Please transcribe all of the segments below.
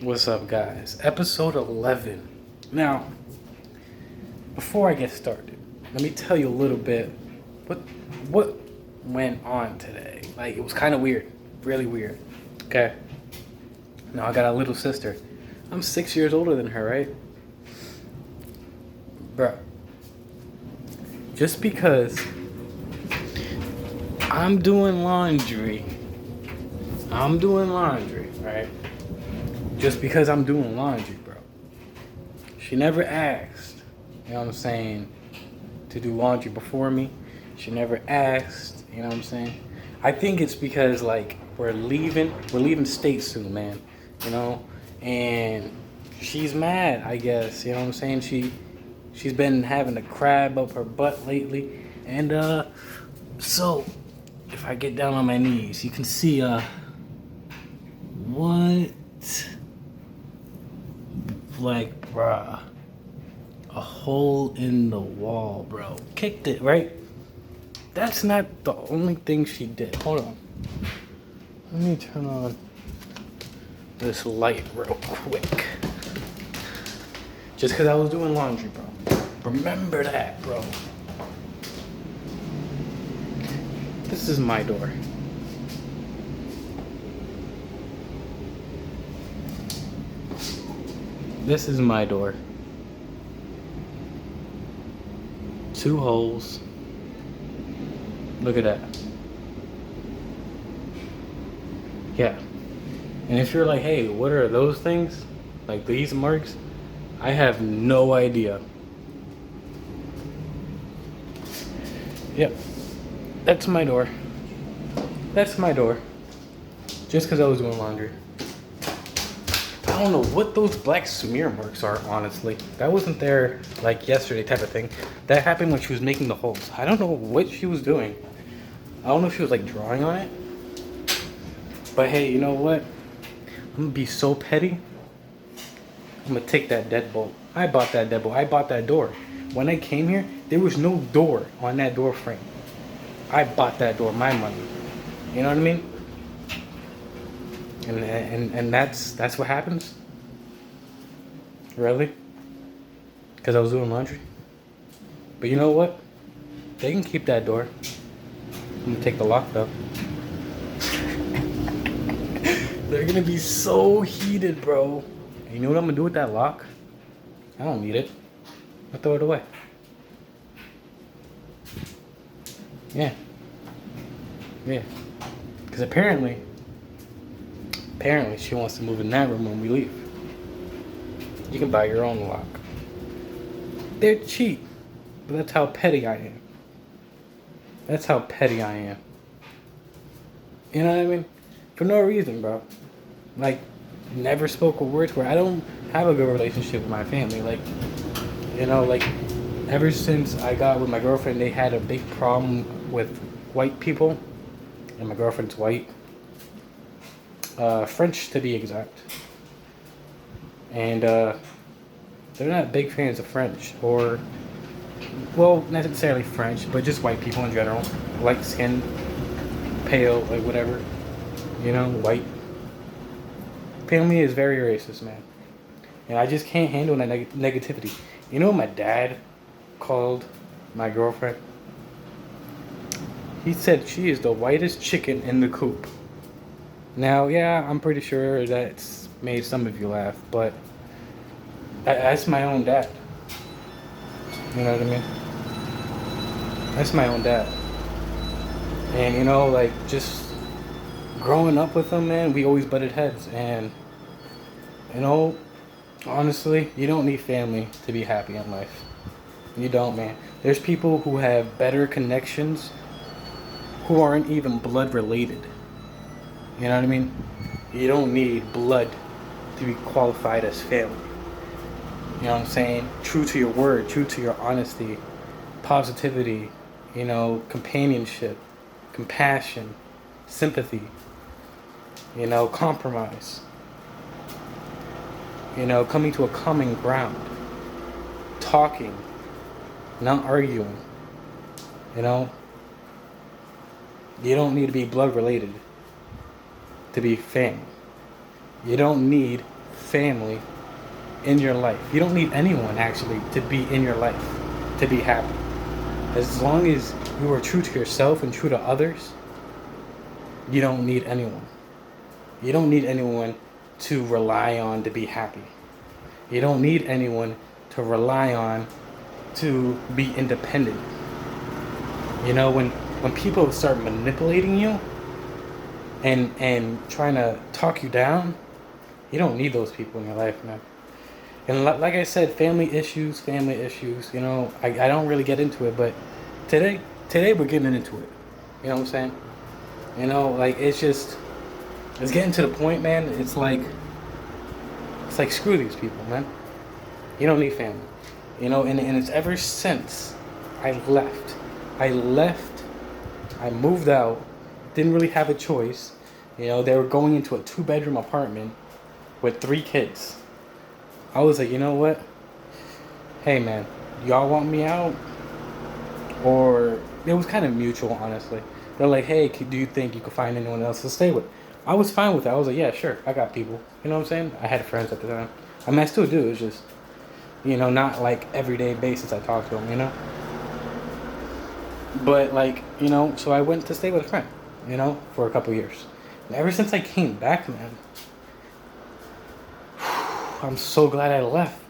What's up, guys? Episode 11. Now, before I get started, let me tell you a little bit what went on today. Like, it was kind of weird, really weird. Okay. Now, I got a little sister. I'm 6 years older than her, right? Bro, just because I'm doing laundry, right? Just because I'm doing laundry, bro. She never asked, you know what I'm saying, to do laundry before me. She never asked, you know what I'm saying? I think it's because, like, we're leaving state soon, man, you know? And she's mad, I guess, you know what I'm saying? She's been having a crab up her butt lately. And, so, if I get down on my knees, you can see, what? Like, bruh, a hole in the wall, bro. Kicked it, right? That's not the only thing she did. Hold on. Let me turn on this light real quick. Just because I was doing laundry, bro. Remember that, bro. This is my door. This is my door. 2 holes. Look at that. Yeah. And if you're like, hey, what are those things? Like these marks? I have no idea. Yep. That's my door. That's my door. Just because I was doing laundry. I don't know what those black smear marks are, honestly. That wasn't there, like, yesterday type of thing. That happened when she was making the holes. I don't know what she was doing. I don't know if she was, like, drawing on it. But, hey, you know what? I'm going to be so petty. I'm going to take that deadbolt. I bought that deadbolt. I bought that door. When I came here, there was no door on that door frame. I bought that door, my money. You know what I mean? And that's what happens? Really? Because I was doing laundry? But you know what? They can keep that door. I'm going to take the lock, though. They're going to be so heated, bro. And you know what I'm going to do with that lock? I don't need it. I'll throw it away. Yeah. Because apparently she wants to move in that room when we leave. You can buy your own lock. They're cheap, but that's how petty I am. That's how petty I am. You know what I mean? For no reason, bro. Like, never spoke a word to her. I don't have a good relationship with my family. Like, you know, like, ever since I got with my girlfriend, they had a big problem with white people. And my girlfriend's white. French to be exact. And they're not big fans of French, or, well, not necessarily French, but just white people in general. Light skin, pale, like whatever. You know, white. Family is very racist, man. And I just can't handle that negativity. You know what my dad called my girlfriend? He said she is the whitest chicken in the coop. Now, yeah, I'm pretty sure that's made some of you laugh, but that's my own dad. You know what I mean? That's my own dad. And, you know, like, just growing up with him, man, we always butted heads. And, you know, honestly, you don't need family to be happy in life. You don't, man. There's people who have better connections who aren't even blood related. You know what I mean? You don't need blood to be qualified as family. You know what I'm saying? True to your word, true to your honesty, positivity, you know, companionship, compassion, sympathy, you know, compromise. You know, coming to a common ground. Talking, not arguing. You know? You don't need to be blood related to be family. You don't need family in your life. You don't need anyone actually to be in your life to be happy. As long as you are true to yourself and true to others, you don't need anyone. You don't need anyone to rely on to be happy. You don't need anyone to rely on to be independent. You know, when people start manipulating you and trying to talk you down, you don't need those people in your life, man. And like I said, family issues, you know, I don't really get into it, but today we're getting into it. You know what I'm saying? You know, like, it's getting to the point, man. It's like screw these people, man. You don't need family. You know, and it's ever since I left, I moved out, didn't really have a choice. You know, they were going into a 2-bedroom apartment with 3 kids. I was like, you know what? Hey, man, y'all want me out? Or it was kind of mutual, honestly. They're like, hey, do you think you could find anyone else to stay with? I was fine with it. I was like, yeah, sure, I got people. You know what I'm saying? I had friends at the time. I mean, I still do. It's just, you know, not like everyday basis I talk to them, you know? But, like, you know, so I went to stay with a friend, you know, for a couple years. And ever since I came back, man, I'm so glad I left.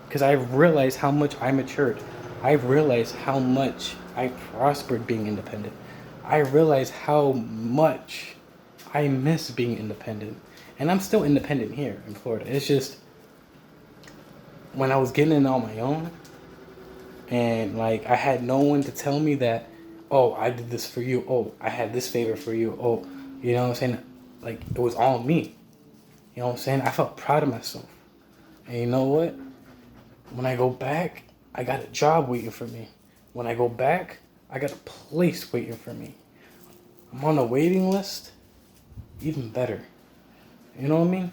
Because I realized how much I matured. I realized how much I prospered being independent. I realized how much I miss being independent. And I'm still independent here in Florida. It's just, when I was getting in on my own, and like I had no one to tell me that, oh, I did this for you. Oh, I had this favor for you. Oh, you know what I'm saying? Like, it was all me. You know what I'm saying? I felt proud of myself. And you know what? When I go back, I got a job waiting for me. When I go back, I got a place waiting for me. I'm on a waiting list. Even better. You know what I mean?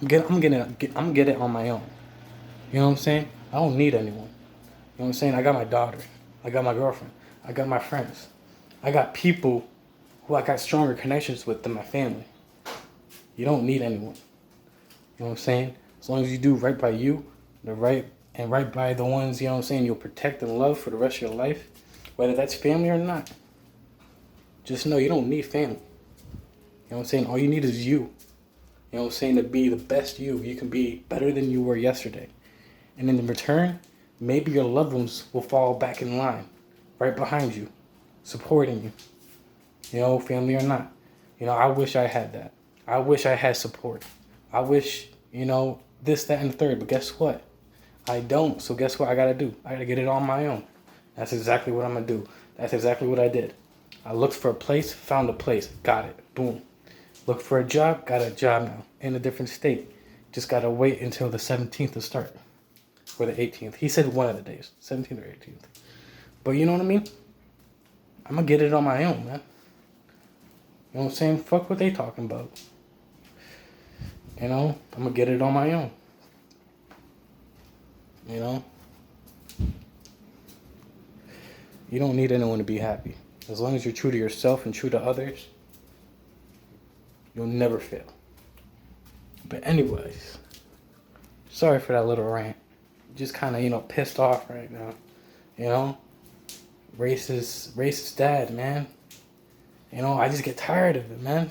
I'm getting it on my own. You know what I'm saying? I don't need anyone. You know what I'm saying? I got my daughter. I got my girlfriend. I got my friends. I got people who I got stronger connections with than my family. You don't need anyone. You know what I'm saying? As long as you do right by you, right by the ones, you know what I'm saying, you'll protect and love for the rest of your life, whether that's family or not. Just know you don't need family. You know what I'm saying? All you need is you. You know what I'm saying? To be the best you. You can be better than you were yesterday. And in return, maybe your loved ones will fall back in line, right behind you, supporting you. You know, family or not. You know, I wish I had that. I wish I had support. I wish, you know, this, that, and the third. But guess what? I don't. So guess what I got to do? I got to get it on my own. That's exactly what I'm going to do. That's exactly what I did. I looked for a place, found a place, got it. Boom. Looked for a job, got a job now. In a different state. Just got to wait until the 17th to start. Or the 18th. He said one of the days. 17th or 18th. But you know what I mean? I'm going to get it on my own, man. You know what I'm saying? Fuck what they talking about. You know? I'm going to get it on my own. You know? You don't need anyone to be happy. As long as you're true to yourself and true to others, you'll never fail. But anyways, sorry for that little rant. Just kind of, you know, pissed off right now. You know? Racist dad, man. You know, I just get tired of it, man.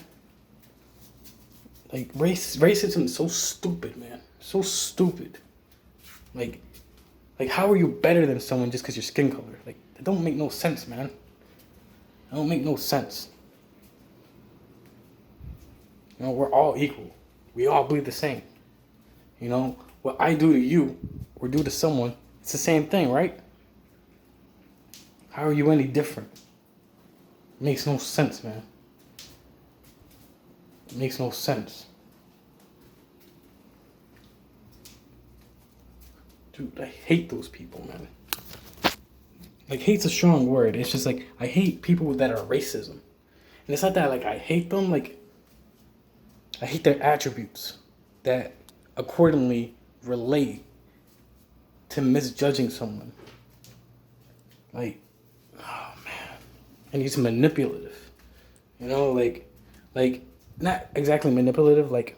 Like, racism is so stupid, man. So stupid. Like, how are you better than someone just because your skin color? Like, that don't make no sense, man. That don't make no sense. You know, we're all equal. We all bleed the same. You know, what I do to you or do to someone, it's the same thing, right? How are you any different? It makes no sense, man. It makes no sense. Dude, I hate those people, man. Like, hate's a strong word. It's just like, I hate people that are racism. And it's not that, like, I hate them, like, I hate their attributes that accordingly relate to misjudging someone. Like, oh, man. And he's manipulative. You know, like, not exactly manipulative, like,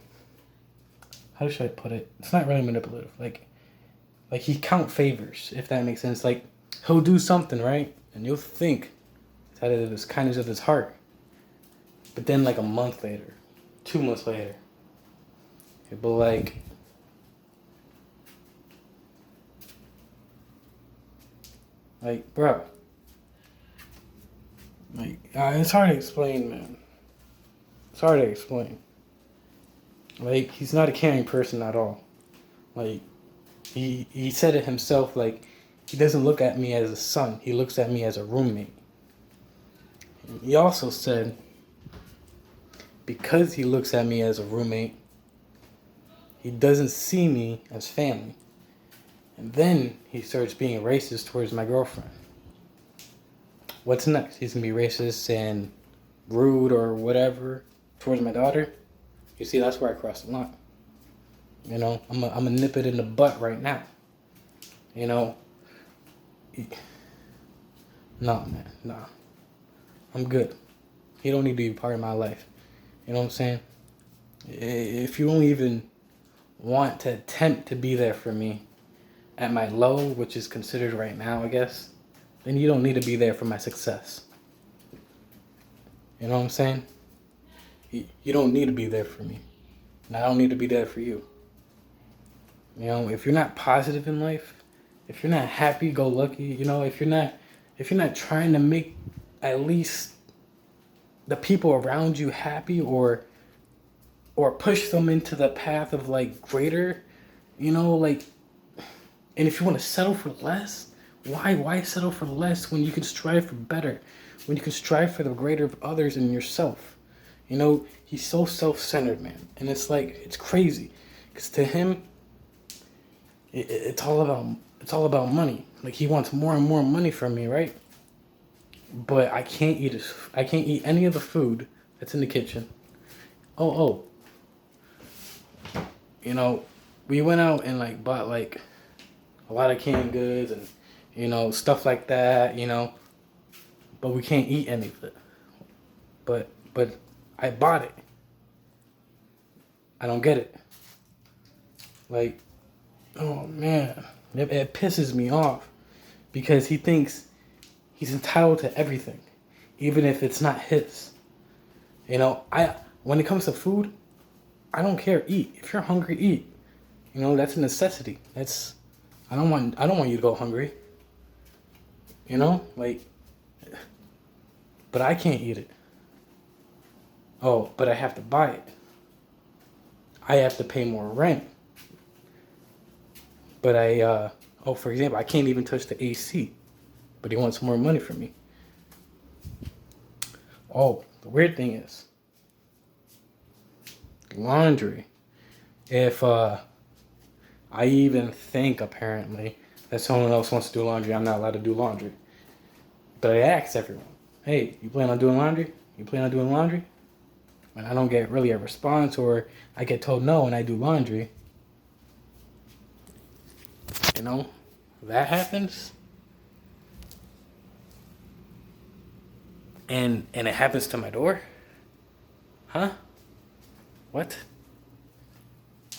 how should I put it? It's not really manipulative. Like he count favors, if that makes sense. Like he'll do something, right? And you'll think it's out of his kindness of his heart. But then like a month later, 2 months later, he'll be like, bro. Like, it's hard to explain, man. It's hard to explain. Like, he's not a caring person at all. Like, he said it himself, like, he doesn't look at me as a son. He looks at me as a roommate. He also said, because he looks at me as a roommate, he doesn't see me as family. And then he starts being racist towards my girlfriend. What's next? He's going to be racist and rude or whatever towards my daughter. You see, that's where I crossed the line. You know, I'm gonna nip it in the butt right now. You know, no, man, nah. I'm good. He don't need to be part of my life. You know what I'm saying? If you don't even want to attempt to be there for me at my low, which is considered right now, I guess, then you don't need to be there for my success. You know what I'm saying? You don't need to be there for me. And I don't need to be there for you. You know, if you're not positive in life, if you're not happy-go-lucky, you know, if you're not trying to make at least the people around you happy or push them into the path of like greater, you know, like, and if you want to settle for less, why settle for less when you can strive for better, when you can strive for the greater of others and yourself? You know, he's so self-centered, man, and it's like, it's crazy, because to him, it's all about money. Like, he wants more and more money from me, right? But I can't eat any of the food that's in the kitchen. Oh, you know, we went out and like bought like a lot of canned goods and, you know, stuff like that, you know, but we can't eat any of it. But I bought it. I don't get it. Like, oh man, it pisses me off because he thinks he's entitled to everything, even if it's not his. You know, when it comes to food, I don't care. Eat. If you're hungry, eat. You know, that's a necessity. I don't want you to go hungry. You know, like, but I can't eat it. Oh, but I have to buy it. I have to pay more rent. But for example, I can't even touch the AC. But he wants more money from me. Oh, the weird thing is, laundry. If I even think, apparently, that someone else wants to do laundry, I'm not allowed to do laundry. But I ask everyone, hey, you plan on doing laundry? You plan on doing laundry? And I don't get really a response, or I get told no and I do laundry. You know, that happens. And it happens to my door? Huh? What?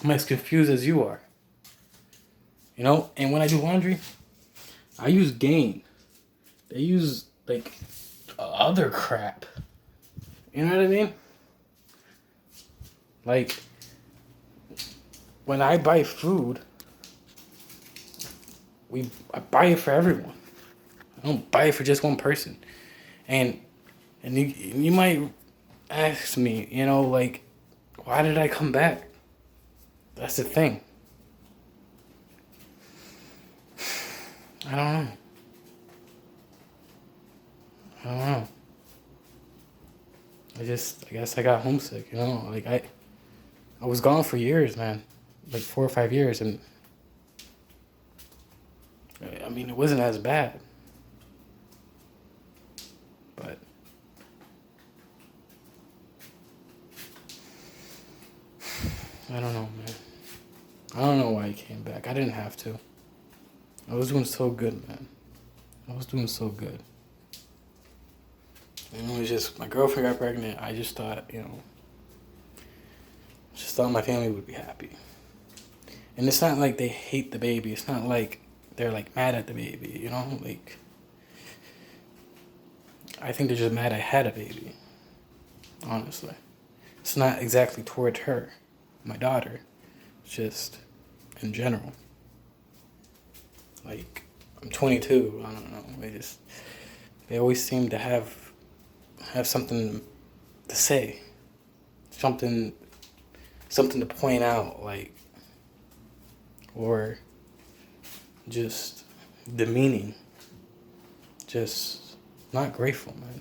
I'm as confused as you are. You know, and when I do laundry, I use Gain. They use, like, other crap. You know what I mean? Like, when I buy food, I buy it for everyone. I don't buy it for just one person. And you might ask me, you know, like, why did I come back? That's the thing. I don't know. I guess I got homesick, you know? Like, I was gone for years, man. Like 4 or 5 years, and I mean, it wasn't as bad. But I don't know, man. I don't know why I came back. I didn't have to. I was doing so good, man. I was doing so good. And it was just, my girlfriend got pregnant. I just thought, you know, just thought my family would be happy. And it's not like they hate the baby. It's not like they're like mad at the baby, you know? Like, I think they're just mad I had a baby, honestly. It's not exactly toward her, my daughter. It's just in general. Like, I'm 22, I don't know. They always seem to have something to say. Something to point out, like, or just demeaning. Just not grateful, man.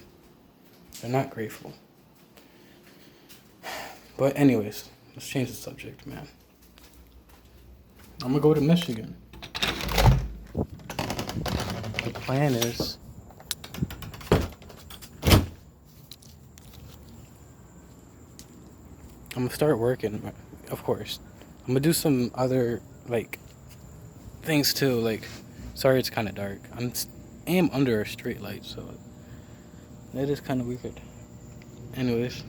They're not grateful. But anyways, let's change the subject, man. I'm gonna go to Michigan. The plan is I'm gonna start working, of course. I'm gonna do some other, like, things too. Like, sorry it's kind of dark. I am under a street light, so that is kind of weird. Anyways.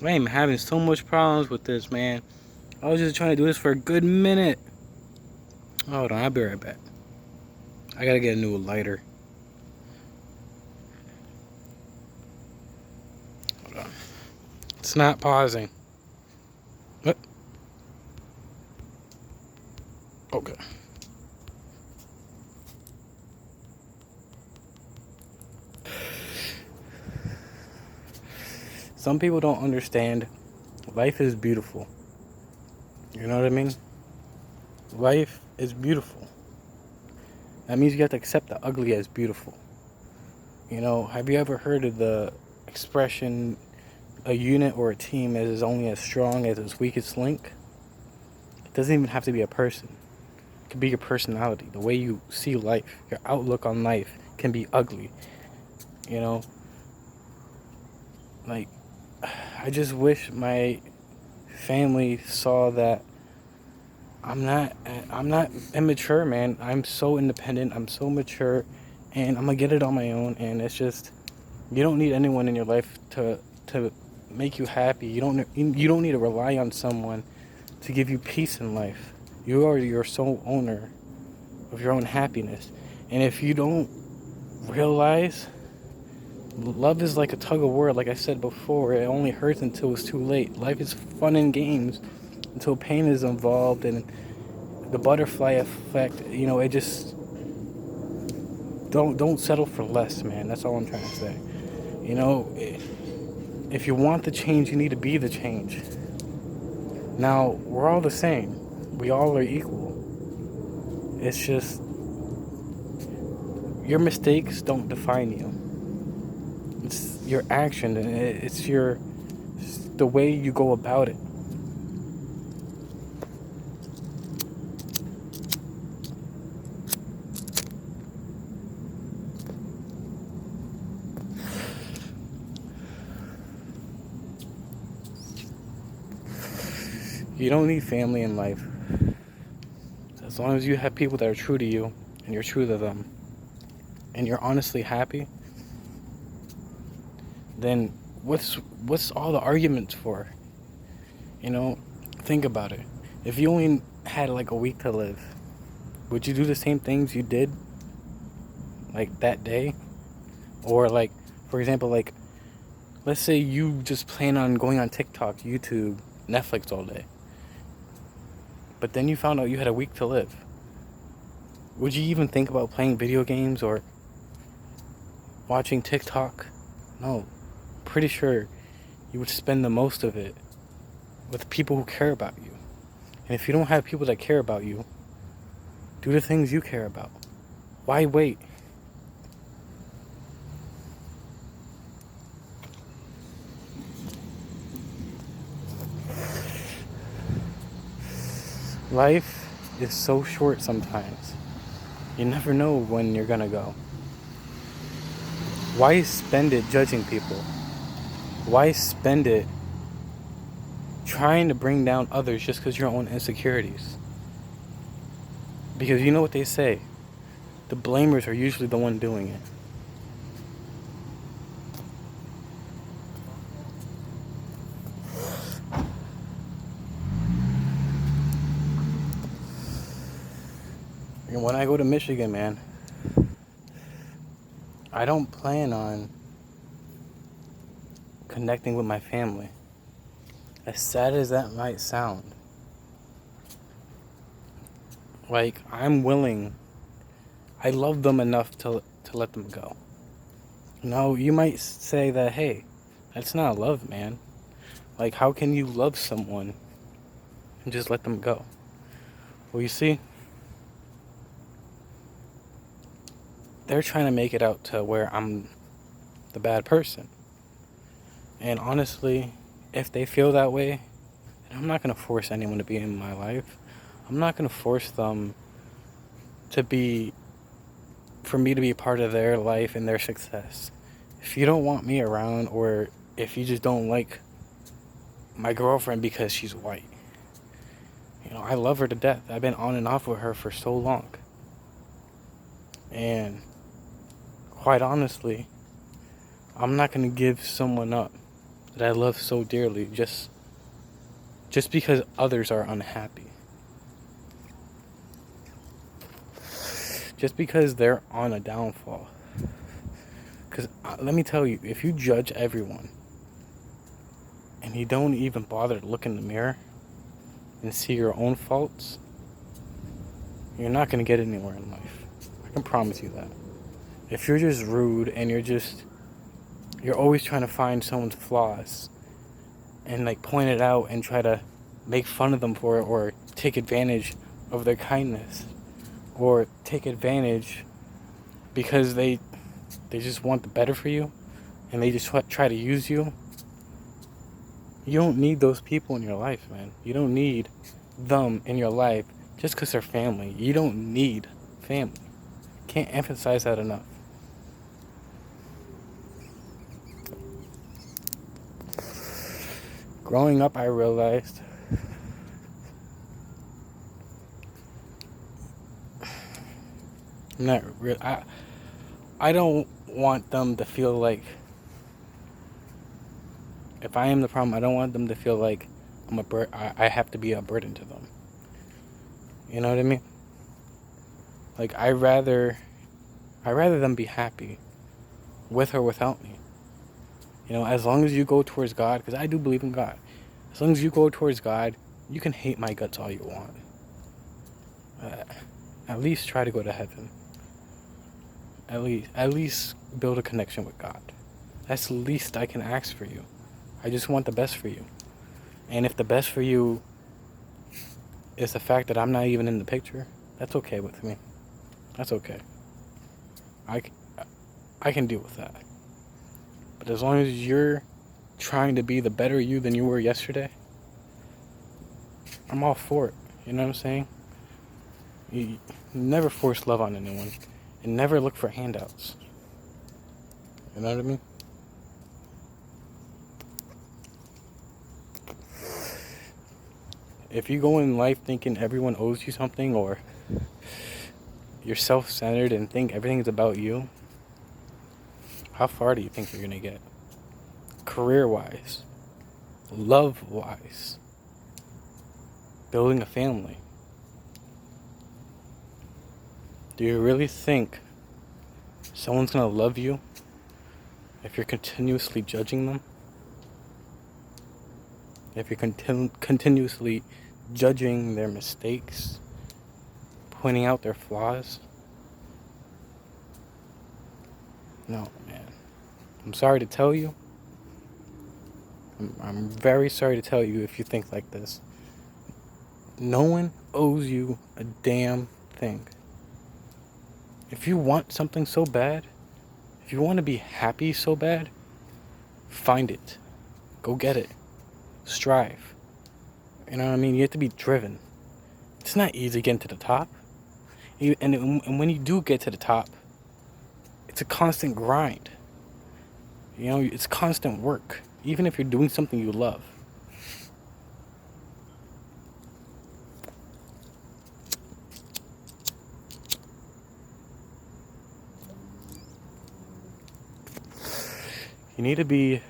I am having so much problems with this, man. I was just trying to do this for a good minute. Hold on, I'll be right back. I gotta get a new lighter. Hold on. It's not pausing. What? Okay. Some people don't understand. Life is beautiful. You know what I mean? Life is beautiful. That means you have to accept the ugly as beautiful. You know, have you ever heard of the expression, a unit or a team is only as strong as its weakest link? It doesn't even have to be a person. It could be your personality, the way you see life, your outlook on life can be ugly. You know? Like, I just wish my family saw that I'm not immature, man. I'm so independent. I'm so mature, and I'm gonna get it on my own. And it's just, you don't need anyone in your life to make you happy. You don't need to rely on someone to give you peace in life. You are your sole owner of your own happiness. And if you don't realize, love is like a tug of war, like I said before. It only hurts until it's too late. Life is fun and games until pain is involved, and the butterfly effect, you know, it just, don't settle for less, man. That's all I'm trying to say. You know, if you want the change, you need to be the change. Now, we're all the same. We all are equal. It's just, your mistakes don't define you. It's your action, and it's the way you go about it. You don't need family in life. As long as you have people that are true to you, and you're true to them, and you're honestly happy, then what's all the arguments for? You know, think about it. If you only had like a week to live, would you do the same things you did like that day? Or like, for example, like, let's say you just plan on going on TikTok, YouTube, Netflix all day, but then you found out you had a week to live. Would you even think about playing video games or watching TikTok? No. Pretty sure you would spend the most of it with people who care about you. And if you don't have people that care about you, do the things you care about. Why wait? Life is so short sometimes. You never know when you're gonna go. Why spend it judging people? Why spend it trying to bring down others just because your own insecurities? Because you know what they say, the blamers are usually the one doing it. And when I go to Michigan, man, I don't plan on connecting with my family. As sad as that might sound. Like, I love them enough to let them go. No, you might say that, hey, that's not love, man. Like, how can you love someone and just let them go? Well, you see, they're trying to make it out to where I'm the bad person. And honestly, if they feel that way, then I'm not going to force anyone to be in my life. I'm not going to force them for me to be a part of their life and their success. If you don't want me around, or if you just don't like my girlfriend because she's white, I love her to death. I've been on and off with her for so long. And quite honestly, I'm not going to give someone up that I love so dearly just because others are unhappy. Just because they're on a downfall. Because let me tell you, if you judge everyone and you don't even bother to look in the mirror and see your own faults, you're not going to get anywhere in life. I can promise you that. If you're just rude and you're always trying to find someone's flaws and like point it out and try to make fun of them for it, or take advantage of their kindness, or take advantage because they just want the better for you and they just try to use you, you don't need those people in your life, man. You don't need them in your life just because they're family. You don't need family. Can't emphasize that enough. Growing up, I realized I don't want them to feel like, if I am the problem, I don't want them to feel like I have to be a burden to them. You know what I mean? Like, I rather them be happy with or without me. As long as you go towards God, because I do believe in God. As long as you go towards God, you can hate my guts all you want. At least try to go to heaven. At least build a connection with God. That's the least I can ask for you. I just want the best for you. And if the best for you is the fact that I'm not even in the picture, that's okay with me. That's okay. I can deal with that. But as long as you're trying to be the better you than you were yesterday, I'm all for it. You know what I'm saying? You never force love on anyone, and never look for handouts. You know what I mean? If you go in life thinking everyone owes you something, or you're self-centered and think everything's about you, how far do you think you're going to get? Career-wise, love-wise, building a family. Do you really think someone's going to love you if you're continuously judging them? If you're continuously judging their mistakes, pointing out their flaws? No, man. I'm sorry to tell you. I'm very sorry to tell you if you think like this. No one owes you a damn thing. If you want something so bad, if you want to be happy so bad, find it. Go get it. Strive. You know what I mean? You have to be driven. It's not easy getting to the top. And when you do get to the top, it's a constant grind. You know, it's constant work, even if you're doing something you love. You need to be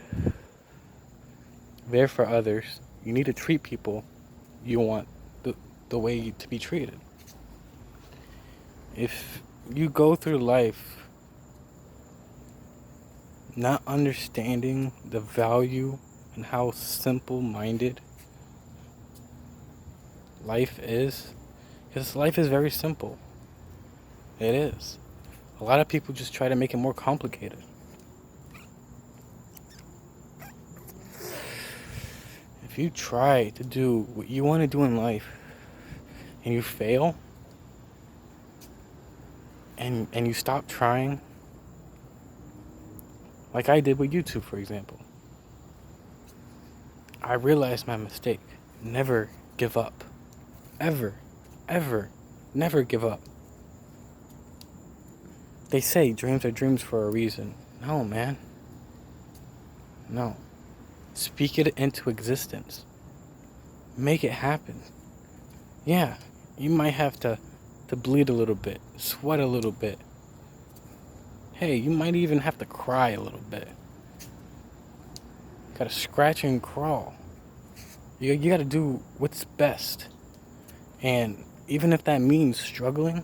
there for others. You need to treat people you want the way to be treated. If you go through life not understanding the value and how simple-minded life is, because life is very simple. It is. A lot of people just try to make it more complicated. If you try to do what you want to do in life and you fail and you stop trying, like I did with YouTube, for example, I realized my mistake. Never give up. Ever, ever, never give up. They say dreams are dreams for a reason. No, man. No. Speak it into existence. Make it happen. Yeah, you might have to bleed a little bit, sweat a little bit. Hey, you might even have to cry a little bit. Gotta scratch and crawl. You gotta do what's best. And even if that means struggling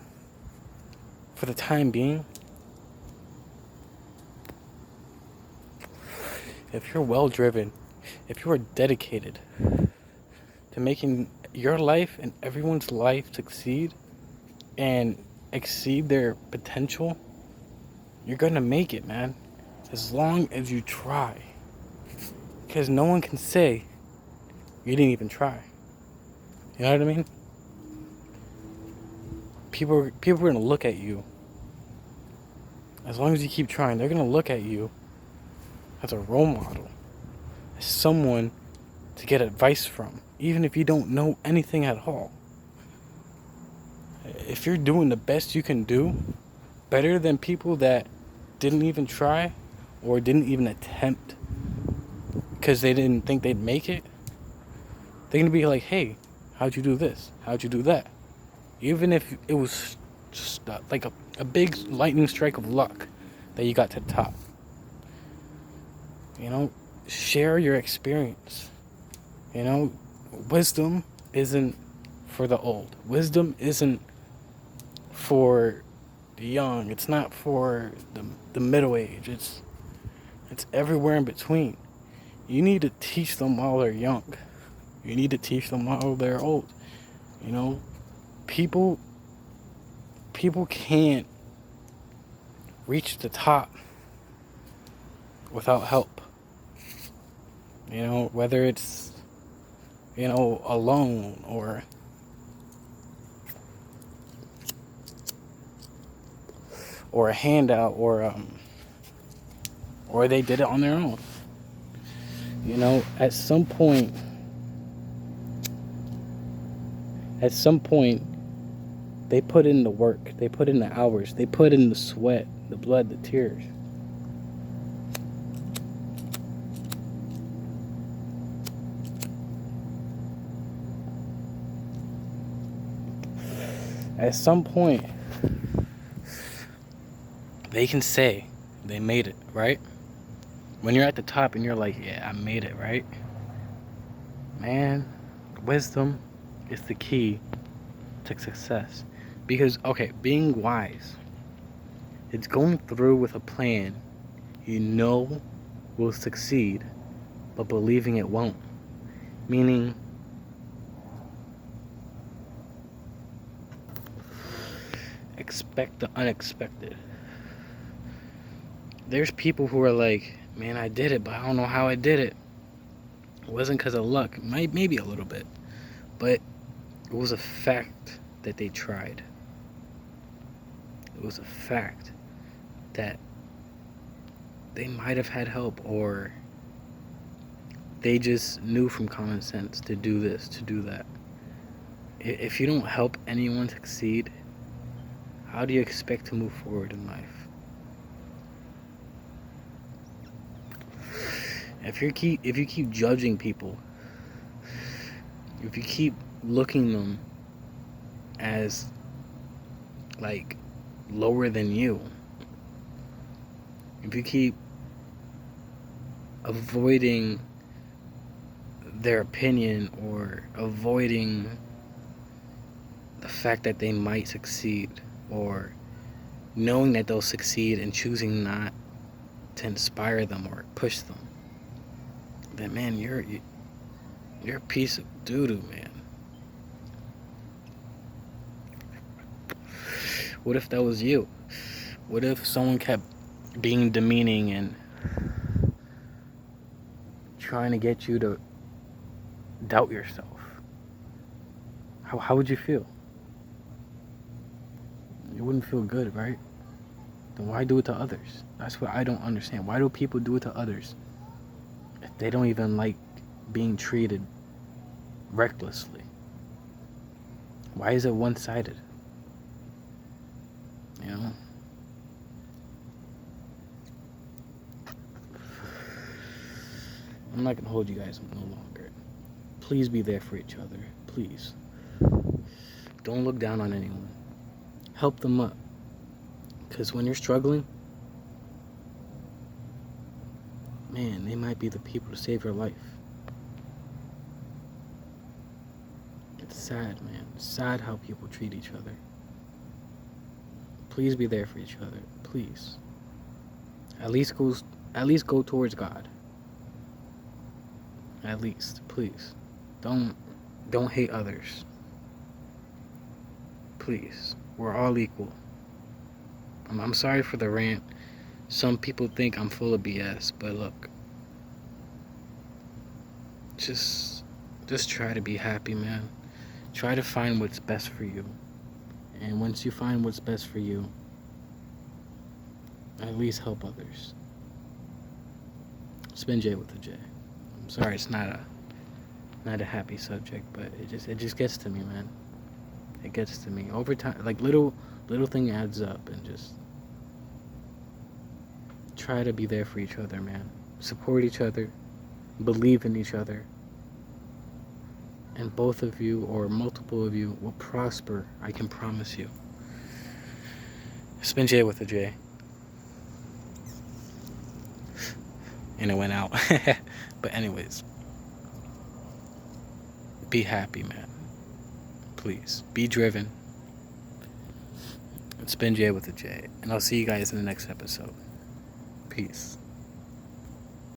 for the time being, if you're well driven, if you are dedicated to making your life and everyone's life succeed and exceed their potential, you're gonna make it, man. As long as you try. Because no one can say you didn't even try. You know what I mean? People are gonna look at you. As long as you keep trying, they're gonna look at you as a role model, as someone to get advice from, even if you don't know anything at all. If you're doing the best you can do, better than people that didn't even try or didn't even attempt because they didn't think they'd make it, they're gonna be like, hey, how'd you do this? How'd you do that? Even if it was just like a big lightning strike of luck that you got to the top. You know, share your experience. You know, wisdom isn't for the old. Wisdom isn't for the young. It's not for the middle age. It's everywhere in between. You need to teach them while they're young. You need to teach them while they're old. You know, people can't reach the top without help. You know, whether it's, you know, alone or a handout or they did it on their own. You know, at some point they put in the work, they put in the hours, they put in the sweat, the blood, the tears. At some point, they can say they made it, right? When you're at the top and you're like, yeah, I made it, right? Man, wisdom is the key to success. Because, okay, being wise, it's going through with a plan you know will succeed, but believing it won't. Meaning, expect the unexpected. There's people who are like, man, I did it, but I don't know how I did it. It wasn't because of luck. Maybe a little bit. But it was a fact that they tried. It was a fact that they might have had help, or they just knew from common sense to do this, to do that. If you don't help anyone succeed, how do you expect to move forward in life? if you keep judging people, if you keep looking them as like lower than you, if you keep avoiding their opinion or avoiding the fact that they might succeed, or knowing that they'll succeed and choosing not to inspire them or push them, then man, you're a piece of doo-doo, man. What if that was you? What if someone kept being demeaning and trying to get you to doubt yourself? How would you feel? You wouldn't feel good, right? Then why do it to others? That's what I don't understand. Why do people do it to others if they don't even like being treated recklessly? Why is it one-sided? You know? I'm not gonna hold you guys no longer. Please be there for each other. Please. Don't look down on anyone. Help them up. Because when you're struggling, man, they might be the people to save your life. It's sad, man. It's sad how people treat each other. Please be there for each other. Please. At least go towards God. At least, please. Don't hate others. Please. We're all equal. I'm sorry for the rant. Some people think I'm full of BS, but look. Just try to be happy, man. Try to find what's best for you. And once you find what's best for you, at least help others. It's been Jay with the J. I'm sorry it's not a happy subject, but it just gets to me, man. It gets to me. Over time, like little thing adds up, and just try to be there for each other, man. Support each other, believe in each other, and both of you or multiple of you will prosper, I can promise you. It's been Jay with the J. And it went out. But anyways, be happy, man. Please, be driven. It's been Jay with the J, and I'll see you guys in the next episode. Peace.